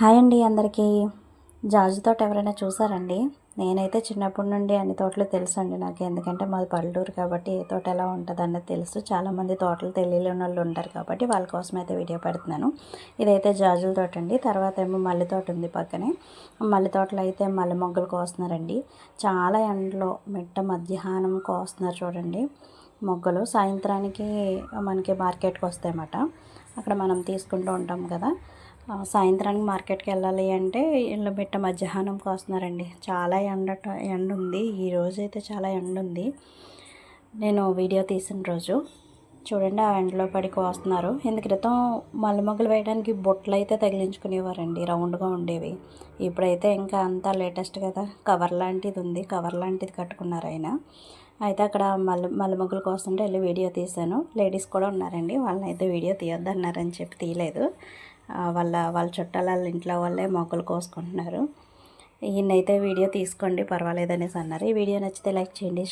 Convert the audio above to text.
Hi అండి అందరికీ. జాజి తోట ఎవరైనా చూసారండి? నేనైతే చిన్నప్పటి నుండి అన్ని తోటలు తెలుసండి నాకు. ఎందుకంటే మాది పల్లెటూరు కాబట్టి ఏ తోట ఎలా ఉంటుంది అన్నది తెలుసు. చాలామంది తోటలు తెలియని వాళ్ళు ఉంటారు కాబట్టి వాళ్ళ కోసం అయితే వీడియో పెడుతున్నాను. ఇదైతే జాజుల తోట అండి. తర్వాత ఏమో మల్లె తోట ఉంది పక్కనే. మల్లె తోటలో అయితే మల్లె మొగ్గలు కోస్తున్నారండి. చాలా ఎండలో మిట్ట మధ్యాహ్నం కోస్తున్నారు చూడండి మొగ్గలు. సాయంత్రానికి మనకి మార్కెట్కి వస్తాయన్నమాట. అక్కడ మనం తీసుకుంటూ ఉంటాం కదా. సాయంత్రానికి మార్కెట్కి వెళ్ళాలి అంటే ఇళ్ళ బిట్ట మధ్యాహ్నం కోస్తున్నారండి. చాలా ఎండ ఉంది. ఈరోజు అయితే చాలా ఎండ ఉంది. నేను వీడియో తీసిన రోజు చూడండి ఆ ఎండలో పడి కోస్తున్నారు. ఇందు క్రితం మల్లె మొగ్గలు వేయడానికి బొట్లు అయితే తగిలించుకునేవారండి, రౌండ్గా ఉండేవి. ఇప్పుడైతే ఇంకా అంతా లేటెస్ట్ కదా, కవర్ లాంటిది ఉంది, కవర్ లాంటిది కట్టుకున్నారు ఆయన. అయితే అక్కడ మల్లె మొగ్గలు కోస్తుంటే వెళ్ళి వీడియో తీశాను. లేడీస్ కూడా ఉన్నారండి, వాళ్ళని అయితే వీడియో తీయొద్దన్నారని చెప్పి తీయలేదు. వాళ్ళ చుట్టాల వాళ్ళ ఇంట్లో వాళ్ళే మొక్కలు కోసుకుంటున్నారు. ఈయనైతే వీడియో తీసుకోండి పర్వాలేదనేసి అన్నారు. ఈ వీడియో నచ్చితే లైక్ చేయండి.